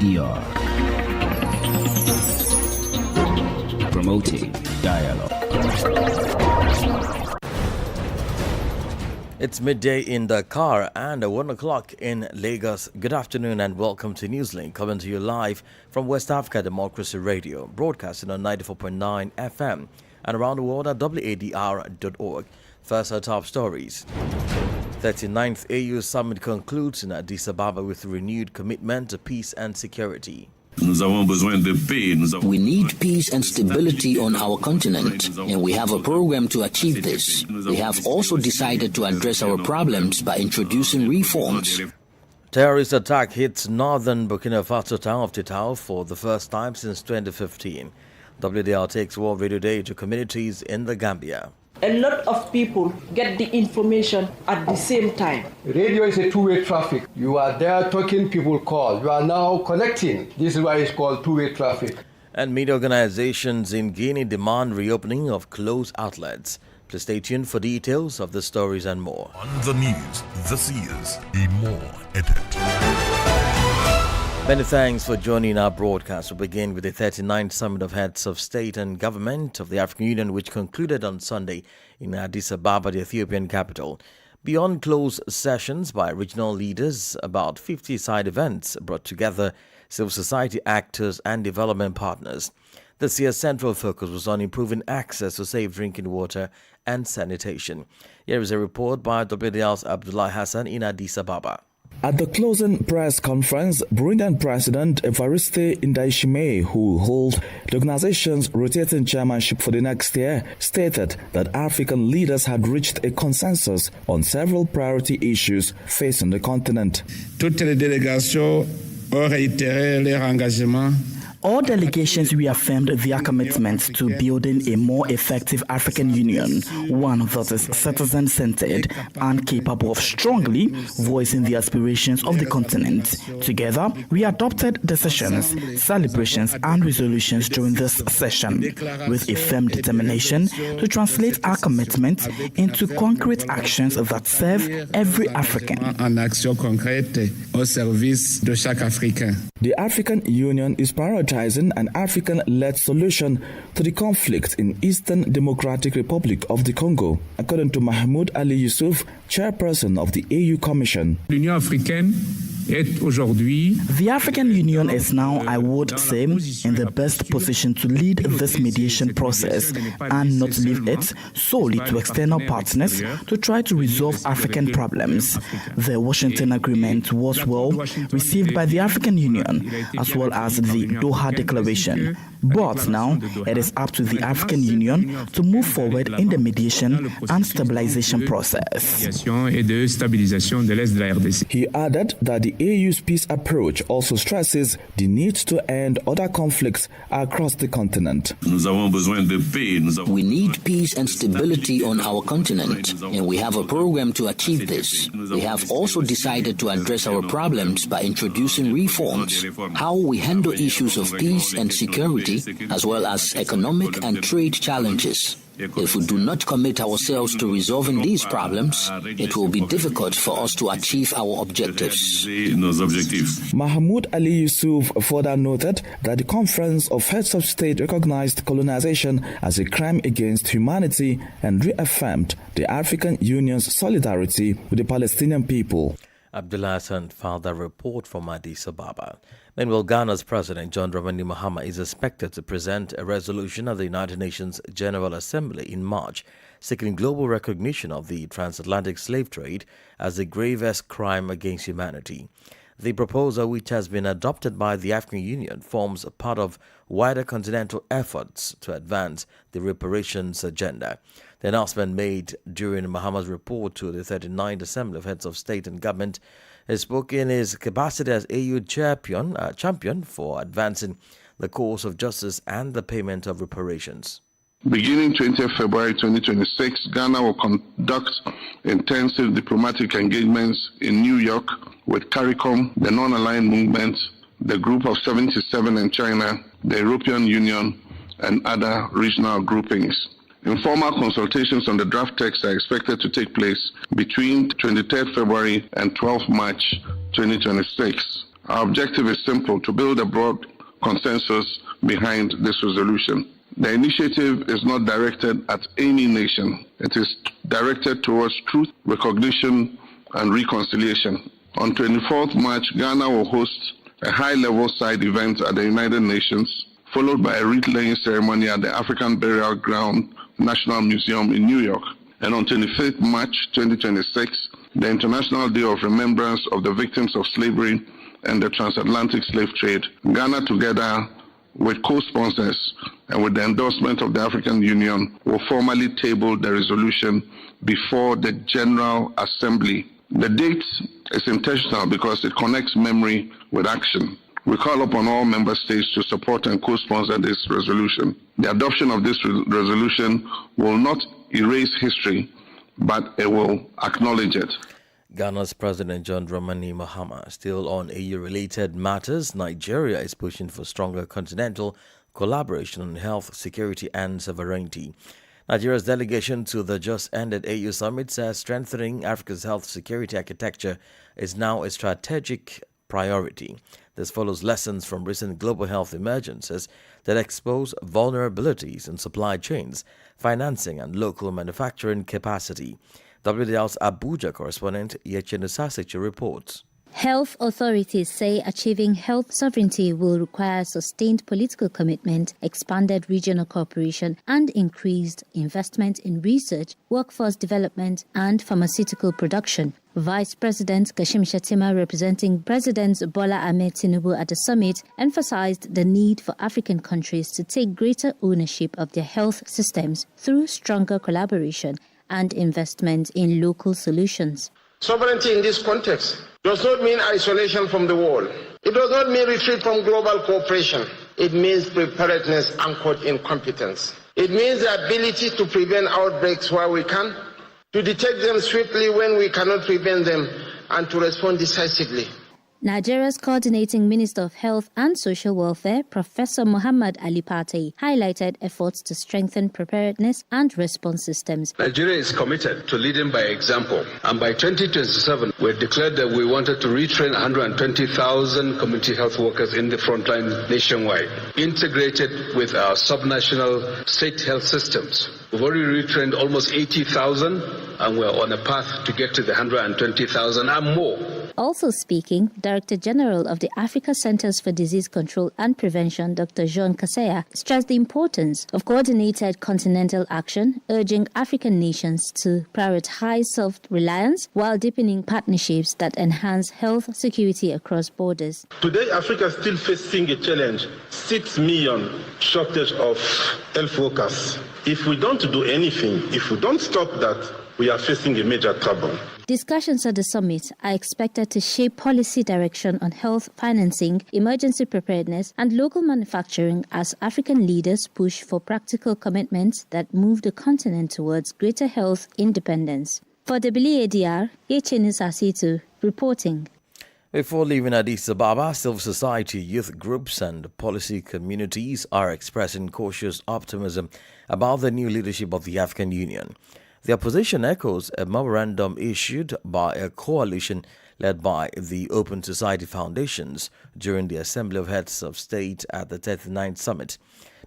ADR. Promoting dialogue. It's midday in Dakar and 1 o'clock in Lagos. Good afternoon and welcome to Newslink, coming to you live from West Africa Democracy Radio, broadcasting on 94.9 FM and around the world at wadr.org. First, our top stories. 39th AU Summit concludes in Addis Ababa with renewed commitment to peace and security. We need peace and stability on our continent, and we have a program to achieve this. We have also decided to address our problems by introducing reforms. Terrorist attack hits northern Burkina Faso town of Titao for the first time since 2015. WDR takes World Radio Day to communities in the Gambia. A lot of people get the information at the same time. Radio is a two-way traffic. You are there talking, people call. You are now connecting. This is why it's called two-way traffic. And media organizations in Guinea demand reopening of closed outlets. Please stay tuned for details of the stories and more. On the news, this is a more edit. Many thanks for joining our broadcast. We begin with the 39th Summit of Heads of State and Government of the African Union, which concluded on Sunday in Addis Ababa, the Ethiopian capital. Beyond closed sessions by regional leaders, about 50 side events brought together civil society actors and development partners. This year's central focus was on improving access to safe drinking water and sanitation. Here is a report by WDR's Abdullah Hassan in Addis Ababa. At the closing press conference, Burundian President Evariste Ndayishimiye, who holds the organization's rotating chairmanship for the next year, stated that African leaders had reached a consensus on several priority issues facing the continent. Toutes les délégations ont réitéré leur engagement. All delegations reaffirmed their commitment to building a more effective African Union, one that is citizen-centered and capable of strongly voicing the aspirations of the continent. Together, we adopted decisions, celebrations, and resolutions during this session, with a firm determination to translate our commitment into concrete actions that serve every African. En action concrète au service de chaque Africain. The African Union is prioritizing an African-led solution to the conflict in Eastern Democratic Republic of the Congo, according to Mahmoud Ali Yusuf, chairperson of the AU Commission. L'Union africaine est aujourd'hui. The African Union is now, I would say, in the best position to lead this mediation process and not leave it solely to external partners to try to resolve African problems. The Washington Agreement was well received by the African Union as well as the Doha Declaration. But now it is up to the African Union to move forward in the mediation and stabilization process. He added that the AU's peace approach also stresses the need to end other conflicts across the continent. We need peace and stability on our continent, and we have a program to achieve this. We have also decided to address our problems by introducing reforms. How we handle issues of peace and security, as well as economic and trade challenges. If we do not commit ourselves to resolving these problems, it will be difficult for us to achieve our objectives. Mahmoud Ali Yusuf further noted that the Conference of Heads of State recognized colonization as a crime against humanity and reaffirmed the African Union's solidarity with the Palestinian people. Abdullah Hassan filed a report from Addis Ababa. Meanwhile, Ghana's President John Dramani Mahama is expected to present a resolution at the United Nations General Assembly in March, seeking global recognition of the transatlantic slave trade as the gravest crime against humanity. The proposal, which has been adopted by the African Union, forms a part of wider continental efforts to advance the reparations agenda. The announcement made during Mahama's report to the 39th Assembly of Heads of State and Government. He spoke in his capacity as AU champion for advancing the cause of justice and the payment of reparations. Beginning 20th February 2026, Ghana will conduct intensive diplomatic engagements in New York with CARICOM, the Non-Aligned Movement, the Group of 77 in China, the European Union, and other regional groupings. Informal consultations on the draft text are expected to take place between 23rd February and 12th March 2026. Our objective is simple: to build a broad consensus behind this resolution. The initiative is not directed at any nation. It is directed towards truth, recognition, and reconciliation. On 24th March, Ghana will host a high-level side event at the United Nations, followed by a wreath-laying ceremony at the African Burial Ground National Museum in New York. And on 25th March 2026, the International Day of Remembrance of the Victims of Slavery and the Transatlantic Slave Trade, Ghana, together with co-sponsors and with the endorsement of the African Union, will formally table the resolution before the General Assembly. The date is intentional because it connects memory with action. We call upon all member states to support and co-sponsor this resolution. The adoption of this resolution will not erase history, but it will acknowledge it. Ghana's President John Dramani Mahama. Still on AU-related matters, Nigeria is pushing for stronger continental collaboration on health, security and sovereignty. Nigeria's delegation to the just-ended AU summit says strengthening Africa's health security architecture is now a strategic priority. This follows lessons from recent global health emergencies that expose vulnerabilities in supply chains, financing and local manufacturing capacity. WDL's Abuja correspondent Yechene Sasichi reports. Health authorities say achieving health sovereignty will require sustained political commitment, expanded regional cooperation, and increased investment in research, workforce development, and pharmaceutical production. Vice President Kashim Shettima, representing President Bola Ahmed Tinubu at the summit, emphasized the need for African countries to take greater ownership of their health systems through stronger collaboration and investment in local solutions. Sovereignty in this context does not mean isolation from the world. It does not mean retreat from global cooperation. It means preparedness anchored in competence. It means the ability to prevent outbreaks where we can, to detect them swiftly when we cannot prevent them, and to respond decisively. Nigeria's coordinating Minister of Health and Social Welfare, Professor Muhammad Ali Pate, highlighted efforts to strengthen preparedness and response systems. Nigeria is committed to leading by example, and by 2027, we declared that we wanted to retrain 120,000 community health workers in the frontline nationwide, integrated with our subnational state health systems. We've already retrained almost 80,000, and we're on a path to get to the 120,000 and more. Also speaking, Director General of the Africa Centers for Disease Control and Prevention, Dr. Jean Kaseya, stressed the importance of coordinated continental action, urging African nations to prioritize self-reliance while deepening partnerships that enhance health security across borders. Today, Africa is still facing a challenge: 6 million shortage of health workers. If we don't do anything, if we don't stop that, we are facing a major trouble. Discussions at the summit are expected to shape policy direction on health financing, emergency preparedness, and local manufacturing as African leaders push for practical commitments that move the continent towards greater health independence. For WADR, Yechene Sasichi reporting. Before leaving Addis Ababa, civil society, youth groups and policy communities are expressing cautious optimism about the new leadership of the African Union. The opposition echoes a memorandum issued by a coalition led by the Open Society Foundations during the Assembly of Heads of State at the 39th Summit.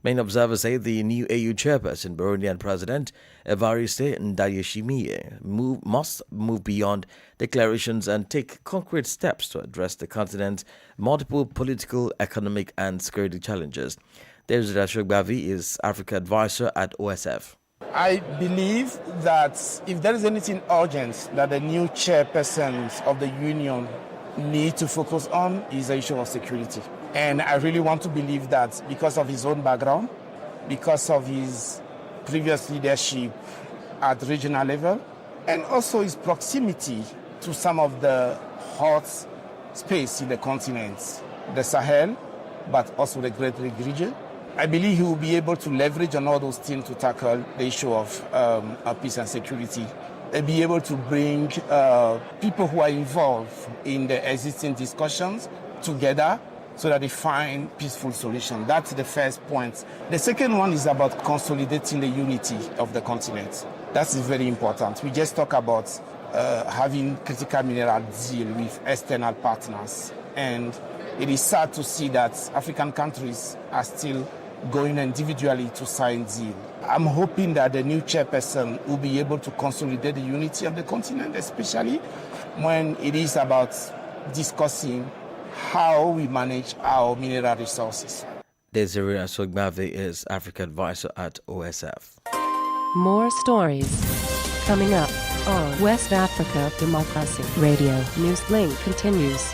Many observers say the new AU chairperson, Burundian President Evariste Ndayishimiye, must move beyond declarations and take concrete steps to address the continent's multiple political, economic and security challenges. David Ashogbavi is Africa advisor at OSF. I believe that if there is anything urgent that the new chairpersons of the union need to focus on is the issue of security. And I really want to believe that because of his own background, because of his previous leadership at regional level, and also his proximity to some of the hot space in the continent, the Sahel, but also the Great Lake region, I believe he will be able to leverage on all those things to tackle the issue of peace and security, and be able to bring people who are involved in the existing discussions together so that they find peaceful solutions. That's the first point. The second one is about consolidating the unity of the continent. That is very important. We just talk about having critical mineral deal with external partners. And it is sad to see that African countries are still going individually to sign deal. I'm hoping that the new chairperson will be able to consolidate the unity of the continent, especially when it is about discussing how we manage our mineral resources. Desiree Asogbavi is Africa Advisor at OSF. More stories coming up on West Africa Democracy Radio. Newslink continues.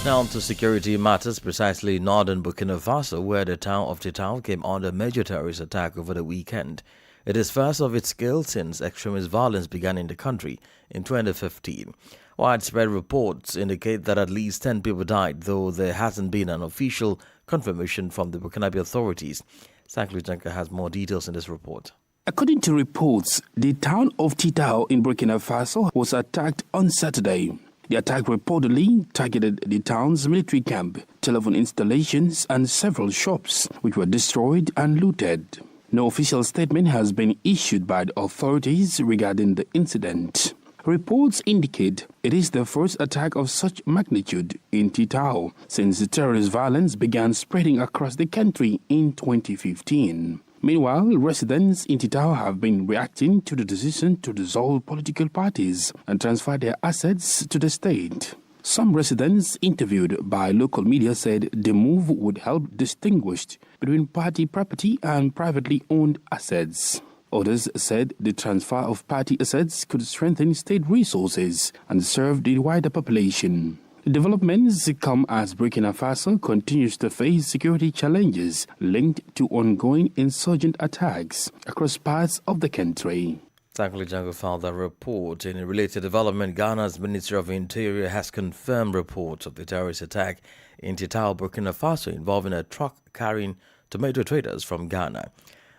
Now on to security matters, precisely northern Burkina Faso, where the town of Titao came under a major terrorist attack over the weekend. It is first of its scale since extremist violence began in the country in 2015. Widespread reports indicate that at least 10 people died, though there hasn't been an official confirmation from the Burkinabe authorities. Sankli Janka has more details in this report. According to reports, the town of Titao in Burkina Faso was attacked on Saturday. The attack reportedly targeted the town's military camp, telephone installations, and several shops, which were destroyed and looted. No official statement has been issued by the authorities regarding the incident. Reports indicate it is the first attack of such magnitude in Titao since the terrorist violence began spreading across the country in 2015. Meanwhile, residents in Titao have been reacting to the decision to dissolve political parties and transfer their assets to the state. Some residents interviewed by local media said the move would help distinguish between party property and privately owned assets. Others said the transfer of party assets could strengthen state resources and serve the wider population. The developments come as Burkina Faso continues to face security challenges linked to ongoing insurgent attacks across parts of the country. Sankli Jango filed a report. In a related development, Ghana's Ministry of Interior has confirmed reports of the terrorist attack in Titao, Burkina Faso, involving a truck carrying tomato traders from Ghana.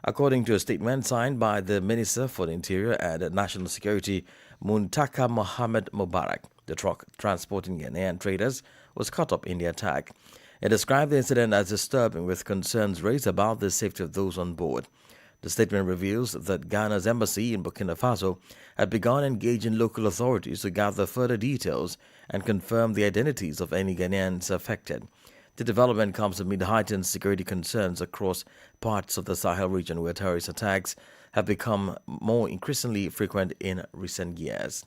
According to a statement signed by the Minister for the Interior and National Security, Muntaka Mohamed Mubarak, the truck transporting Ghanaian traders was caught up in the attack. It described the incident as disturbing, with concerns raised about the safety of those on board. The statement reveals that Ghana's embassy in Burkina Faso had begun engaging local authorities to gather further details and confirm the identities of any Ghanaians affected. The development comes amid heightened security concerns across parts of the Sahel region, where terrorist attacks have become more increasingly frequent in recent years.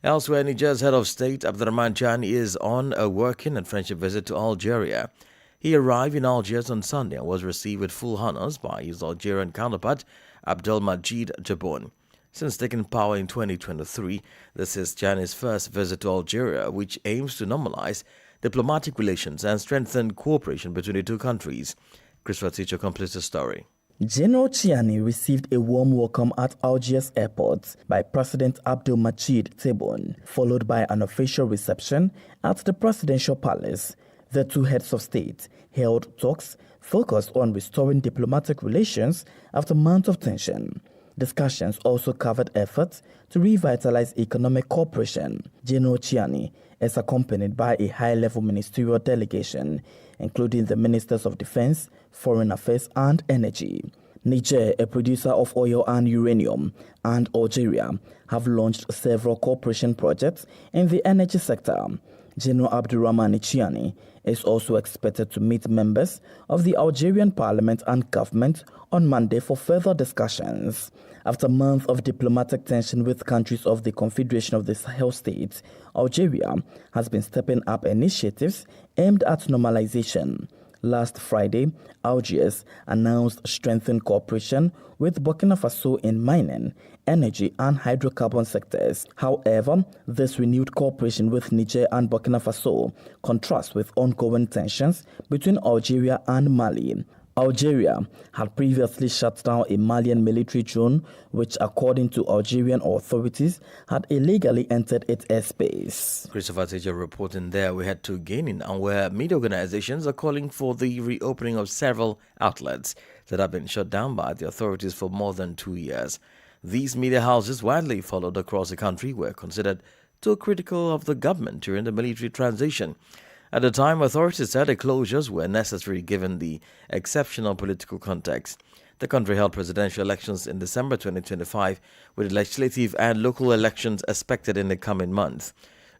Elsewhere, Niger's head of state, Abdurrahman Chani, is on a working and friendship visit to Algeria. He arrived in Algiers on Sunday and was received with full honors by his Algerian counterpart, Abdelmajid Tebboune. Since taking power in 2023, this is Chani's first visit to Algeria, which aims to normalize diplomatic relations and strengthen cooperation between the two countries. Christopher Teacher completes the story. General Chiani received a warm welcome at Algiers airport by President Abdelmajid Tebboune, followed by an official reception at the presidential palace. The two heads of state held talks focused on restoring diplomatic relations after months of tension. Discussions also covered efforts to revitalize economic cooperation. General Chiani is accompanied by a high-level ministerial delegation, including the Ministers of Defense, Foreign Affairs and Energy. Niger, a producer of oil and uranium, and Algeria have launched several cooperation projects in the energy sector. General Abdurrahman Chiani is also expected to meet members of the Algerian parliament and government on Monday for further discussions. After months of diplomatic tension with countries of the Confederation of the Sahel States, Algeria has been stepping up initiatives aimed at normalization. Last Friday, Algiers announced strengthened cooperation with Burkina Faso in mining, energy and hydrocarbon sectors. However, this renewed cooperation with Niger and Burkina Faso contrasts with ongoing tensions between Algeria and Mali. Algeria had previously shut down a Malian military drone which, according to Algerian authorities, had illegally entered its airspace. Christopher Teacher reporting there. We had to Guinea, and where media organizations are calling for the reopening of several outlets that have been shut down by the authorities for more than 2 years. These media houses, widely followed across the country, were considered too critical of the government during the military transition. At the time, authorities said the closures were necessary given the exceptional political context. The country held presidential elections in December 2025, with legislative and local elections expected in the coming month.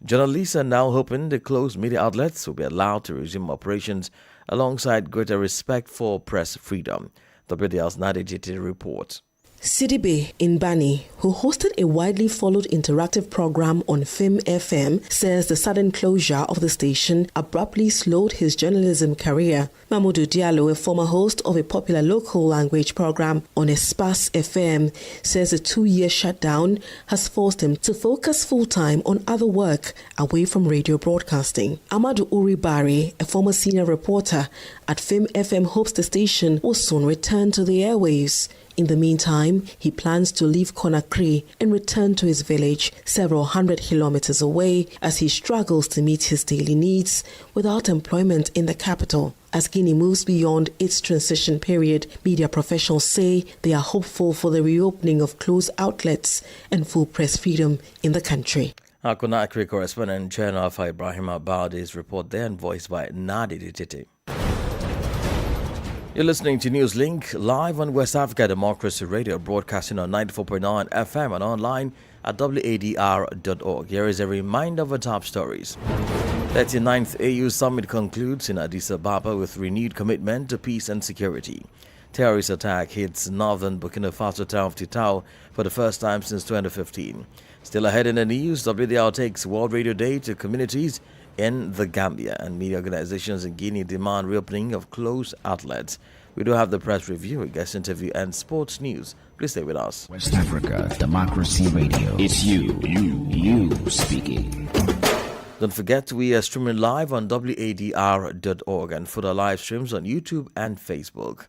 Journalists are now hoping the closed media outlets will be allowed to resume operations alongside greater respect for press freedom. WDL's Nadia Jiti reports. Sidibe Inbani, who hosted a widely followed interactive program on FIM FM, says the sudden closure of the station abruptly slowed his journalism career. Mamoudou Diallo, a former host of a popular local language program on Espace FM, says the 2-year shutdown has forced him to focus full-time on other work away from radio broadcasting. Amadou Uribari, a former senior reporter at FIM FM, hopes the station will soon return to the airwaves. In the meantime, he plans to leave Conakry and return to his village several hundred kilometers away as he struggles to meet his daily needs without employment in the capital. As Guinea moves beyond its transition period, media professionals say they are hopeful for the reopening of closed outlets and full press freedom in the country. Our Conakry correspondent Channel Alpha Ibrahim Abadi's report there and voiced by Nadi Dititi. You're listening to Newslink live on West Africa Democracy Radio, broadcasting on 94.9 FM and online at wadr.org. Here is a reminder of our top stories. 39th AU Summit concludes in Addis Ababa with renewed commitment to peace and security. Terrorist attack hits northern Burkina Faso town of Titao for the first time since 2015. Still ahead in the news, WDR takes World Radio Day to communities in the Gambia, and media organizations in Guinea demand reopening of closed outlets. We do have the press review, a guest interview, and sports news. Please stay with us. West Africa Democracy Radio. It's you speaking. Don't forget, we are streaming live on wadr.org and for the live streams on YouTube and Facebook.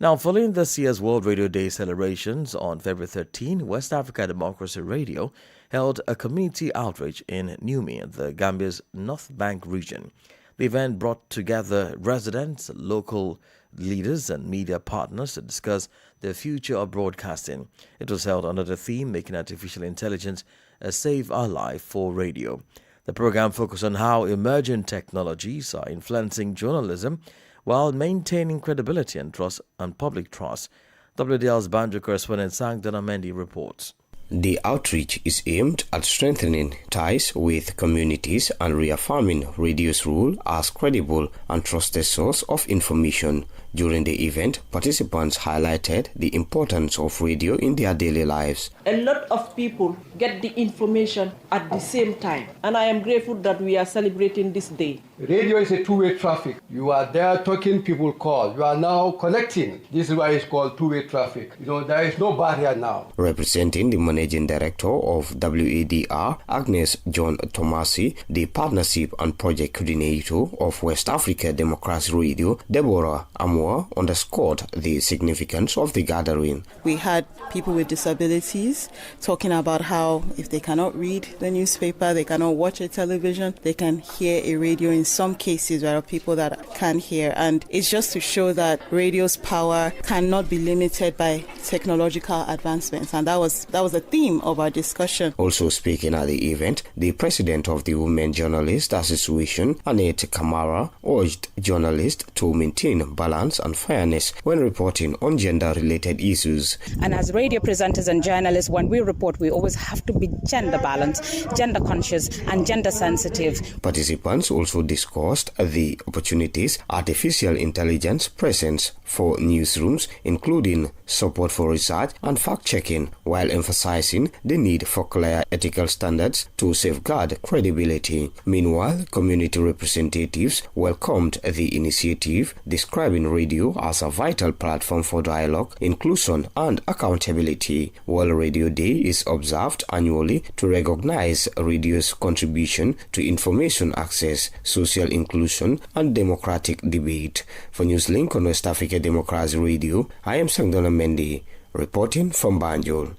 Now, following this year's World Radio Day celebrations on February 13, West Africa Democracy Radio held a community outreach in Niamey, the Gambia's North Bank region. The event brought together residents, local leaders and media partners to discuss the future of broadcasting. It was held under the theme, Making Artificial Intelligence a Save Our Life for Radio. The program focused on how emerging technologies are influencing journalism while maintaining credibility and trust and public trust. WDL's Banjo correspondent Sang Donamendi reports. The outreach is aimed at strengthening ties with communities and reaffirming radio's role as credible and trusted source of information. During the event, participants highlighted the importance of radio in their daily lives. A lot of people get the information at the same time, and I am grateful that we are celebrating this day. Radio is a two-way traffic. You are there talking, people call. You are now connecting. This is why it's called two-way traffic. There is no barrier now. Representing the managing director of WADR, Agnes John Tomasi, the partnership and project coordinator of West Africa Democracy Radio, Deborah Amo, underscored the significance of the gathering. We had people with disabilities talking about how if they cannot read the newspaper, they cannot watch a television, they can hear a radio. In some cases, there are people that can't hear, and it's just to show that radio's power cannot be limited by technological advancements, and that was the theme of our discussion. Also speaking at the event, the president of the Women Journalists Association, Annette Kamara, urged journalists to maintain balance and fairness when reporting on gender-related issues. And as radio presenters and journalists, when we report, we always have to be gender balanced, gender conscious, and gender sensitive. Participants also discussed the opportunities artificial intelligence presents for newsrooms, including support for research and fact-checking, while emphasizing the need for clear ethical standards to safeguard credibility. Meanwhile, community representatives welcomed the initiative, describing radio as a vital platform for dialogue, inclusion, and accountability. World Radio Day is observed annually to recognize radio's contribution to information access, social inclusion, and democratic debate. For Newslink on West Africa Democracy Radio, I am Sangdona Mendy, reporting from Banjul.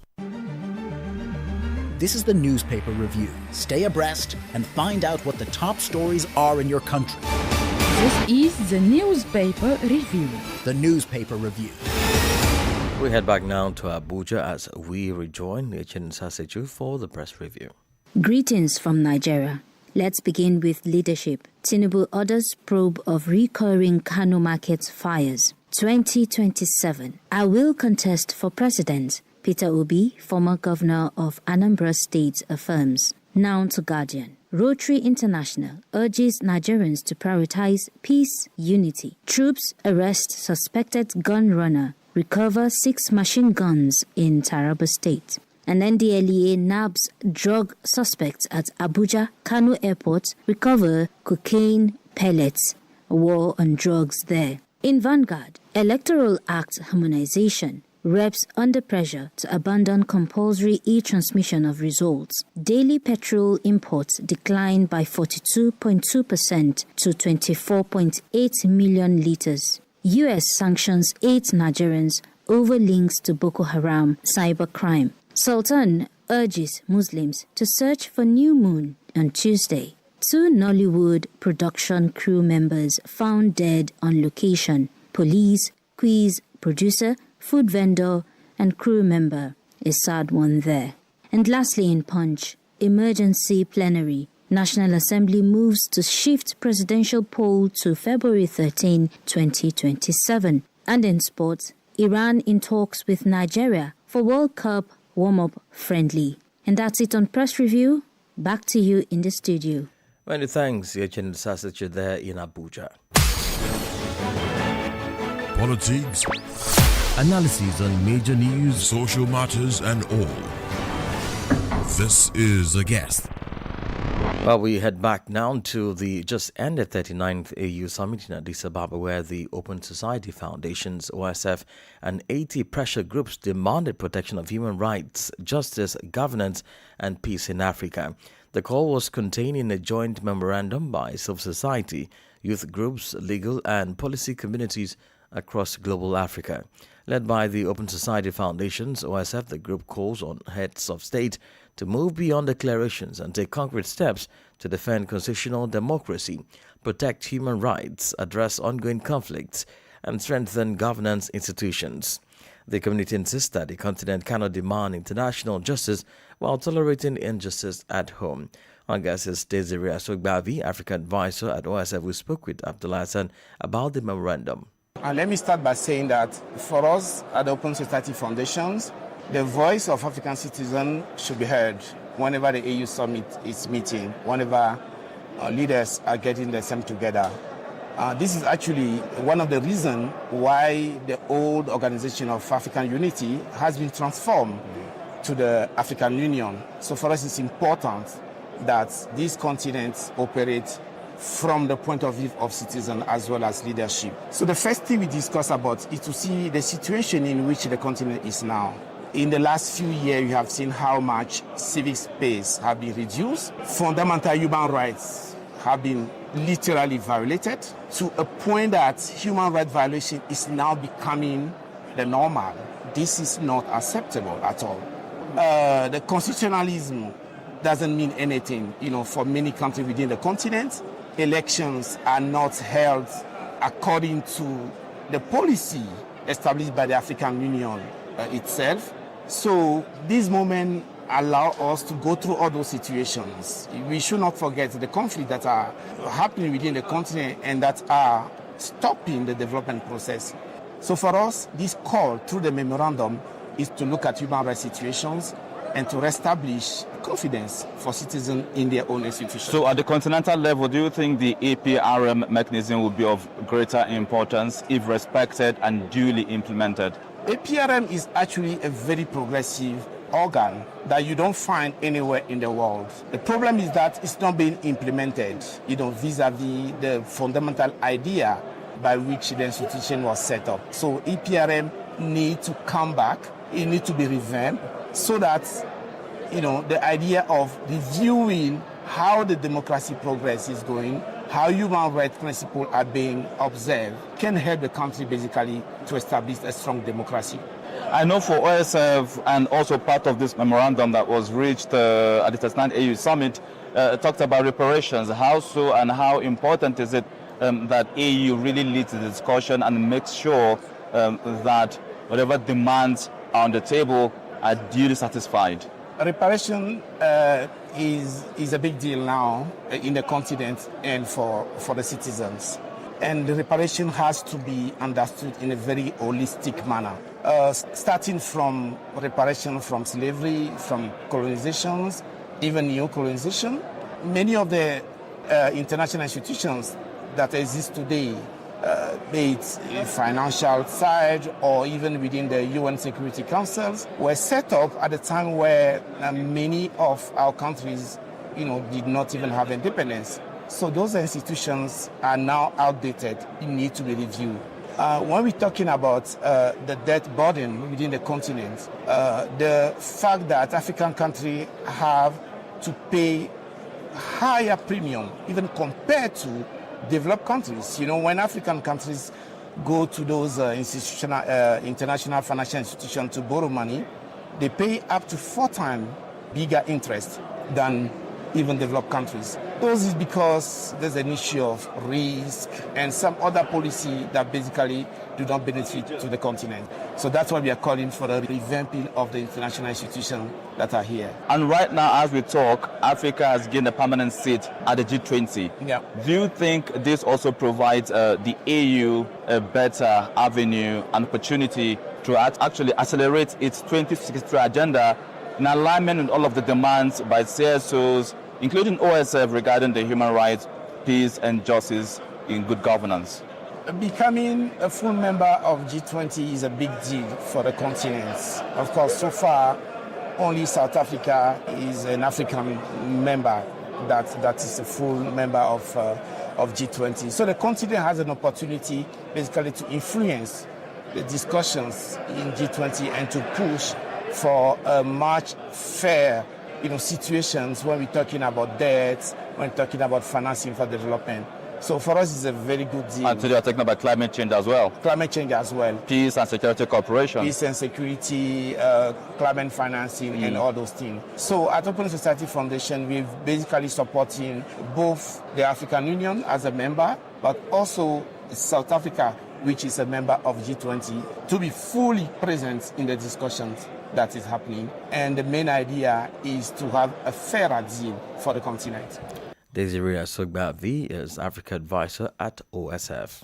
This is the newspaper review. Stay abreast and find out what the top stories are in your country. This is the newspaper review. The newspaper review. We head back now to Abuja as we rejoin Echin Saseju for the press review. Greetings from Nigeria. Let's begin with leadership. Tinubu orders probe of recurring Kano market fires. 2027. I will contest for president. Peter Obi, former governor of Anambra State, affirms. Now to Guardian. Rotary International urges Nigerians to prioritize peace, unity. Troops arrest suspected gun runner, recover 6 machine guns in Taraba State. And NDLEA nabs drug suspects at Abuja Kano Airport, recover cocaine pellets. War on drugs there. In Vanguard, Electoral Act harmonization. Reps under pressure to abandon compulsory e-transmission of results. Daily petrol imports declined by 42.2% to 24.8 million litres. U.S. sanctions 8 Nigerians over links to Boko Haram cybercrime. Sultan urges Muslims to search for new moon on Tuesday. 2 Nollywood production crew members found dead on location. Police, quiz, producer, food vendor and crew member. A sad one there. And lastly in Punch, emergency plenary. National Assembly moves to shift presidential poll to February 13, 2027. And in sports, Iran in talks with Nigeria for World Cup warm-up friendly. And that's it on Press Review. Back to you in the studio. Many thanks, Yachin Sasache there in Abuja. Politics, analysis on major news, social matters, and all. This is A Guest. Well, we head back now to the just ended 39th AU Summit in Addis Ababa, where the Open Society Foundations, OSF, and 80 pressure groups demanded protection of human rights, justice, governance, and peace in Africa. The call was contained in a joint memorandum by civil society, youth groups, legal and policy communities across global Africa. Led by the Open Society Foundations, OSF, the group calls on heads of state to move beyond declarations and take concrete steps to defend constitutional democracy, protect human rights, address ongoing conflicts, and strengthen governance institutions. The community insists that the continent cannot demand international justice while tolerating injustice at home. Our guest is Desiree Asogbavi, African advisor at OSF, who spoke with Abdullah Hassan about the memorandum. Let me start by saying that for us at the Open Society Foundations, the voice of African citizens should be heard whenever the AU Summit is meeting, whenever leaders are getting themselves together. This is actually one of the reasons why the old Organization of African Unity has been transformed to the African Union. So for us, it's important that these continents operate from the point of view of citizens as well as leadership. So the first thing we discuss about is to see the situation in which the continent is now. In the last few years, we have seen how much civic space have been reduced. Fundamental human rights have been literally violated to a point that human rights violation is now becoming the normal. This is not acceptable at all. The constitutionalism doesn't mean anything, for many countries within the continent. Elections are not held according to the policy established by the African Union itself. So this moment allow us to go through all those situations. We should not forget the conflicts that are happening within the continent and that are stopping the development process. So for us, this call through the memorandum is to look at human rights situations and to reestablish confidence for citizens in their own institutions. So at the continental level, do you think the APRM mechanism will be of greater importance if respected and duly implemented? APRM is actually a very progressive organ that you don't find anywhere in the world. The problem is that it's not being implemented, vis-a-vis the fundamental idea by which the institution was set up. So APRM needs to come back, it needs to be revamped so that, the idea of reviewing how the democracy progress is going, how human rights principles are being observed, can help the country basically to establish a strong democracy. I know for OSF and also part of this memorandum that was reached at the 39th AU Summit talked about reparations. How so and how important is it that AU really leads the discussion and makes sure that whatever demands are on the table are duly satisfied? Reparation is a big deal now in the continent and for the citizens. And the reparation has to be understood in a very holistic manner, starting from reparation from slavery, from colonizations, even neo-colonization, many of the international institutions that exist today, be it in financial side or even within the UN Security Councils, were set up at a time where many of our countries, did not even have independence. So those institutions are now outdated. It need to be reviewed. When we're talking about the debt burden within the continent, the fact that African countries have to pay higher premium even compared to developed countries. When African countries go to those international financial institutions to borrow money, they pay up to 4 times bigger interest than even developed countries. Those is because there's an issue of risk and some other policy that basically do not benefit to the continent. So that's why we are calling for a revamping of the international institutions that are here. And right now, as we talk, Africa has gained a permanent seat at the G20. Yeah. Do you think this also provides the AU a better avenue and opportunity to actually accelerate its 2063 agenda in alignment with all of the demands by CSOs, including OSF, regarding the human rights, peace and justice in good governance? Becoming a full member of G20 is a big deal for the continent. Of course, so far, only South Africa is an African member that is a full member of G20. So the continent has an opportunity basically to influence the discussions in G20 and to push for a much fair situations when we're talking about debt, when we're talking about financing for development. So for us, it's a very good deal. And today you're talking about climate change as well. Climate change as well. Peace and security cooperation. Peace and security, climate financing, and all those things. So at Open Society Foundation, we're basically supporting both the African Union as a member, but also South Africa, which is a member of G20, to be fully present in the discussions that is happening. And the main idea is to have a fairer deal for the continent. Desiree Asogbavi is Africa Advisor at OSF.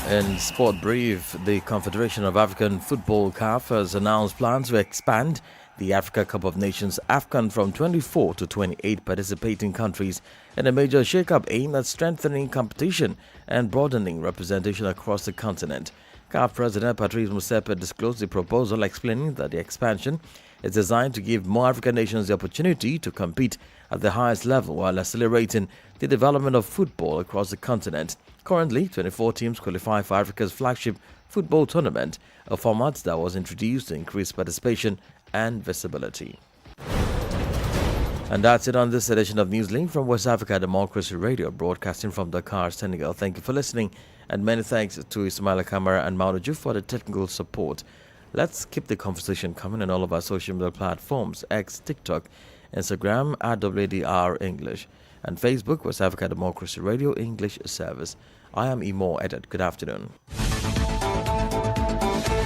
In Sport Brief, the Confederation of African Football CAF has announced plans to expand the Africa Cup of Nations AFCON from 24 to 28 participating countries in a major shake-up aimed at strengthening competition and broadening representation across the continent. CAF President Patrice Motsepe disclosed the proposal, explaining that the expansion is designed to give more African nations the opportunity to compete at the highest level while accelerating the development of football across the continent. Currently, 24 teams qualify for Africa's flagship football tournament, a format that was introduced to increase participation and visibility. And that's it on this edition of Newslink from West Africa Democracy Radio, broadcasting from Dakar, Senegal. Thank you for listening, and many thanks to Ismaila Kamara and Maudoju for the technical support. Let's keep the conversation coming on all of our social media platforms: X, TikTok, Instagram @WDR English, and Facebook West Africa Democracy Radio English Service. I am Imo Edit. Good afternoon.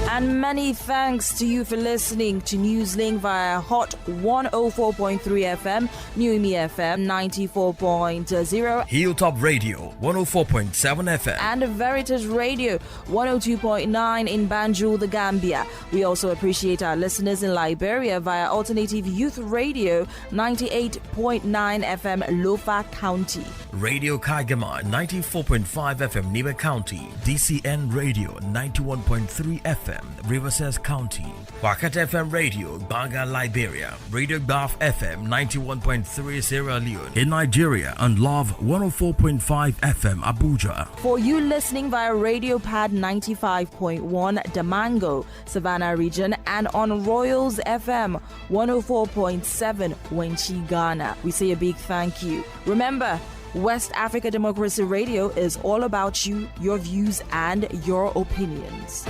And many thanks to you for listening to Newslink via Hot 104.3 FM, Newmi FM 94.0, Hilltop Radio 104.7 FM, and Veritas Radio 102.9 in Banjul, the Gambia. We also appreciate our listeners in Liberia via Alternative Youth Radio 98.9 FM, Lofa County, Radio Kagama 94.5 FM, Niba County, DCN Radio 91.3 FM, Riverside County, Wakat FM Radio, Banga, Liberia, Radio Baf FM 91.3 Sierra Leone in Nigeria, and Love 104.5 FM Abuja. For you listening via Radio Pad 95.1 Damango, Savannah region, and on Royals FM 104.7 Wenchi, Ghana, we say a big thank you. Remember, West Africa Democracy Radio is all about you, your views, and your opinions.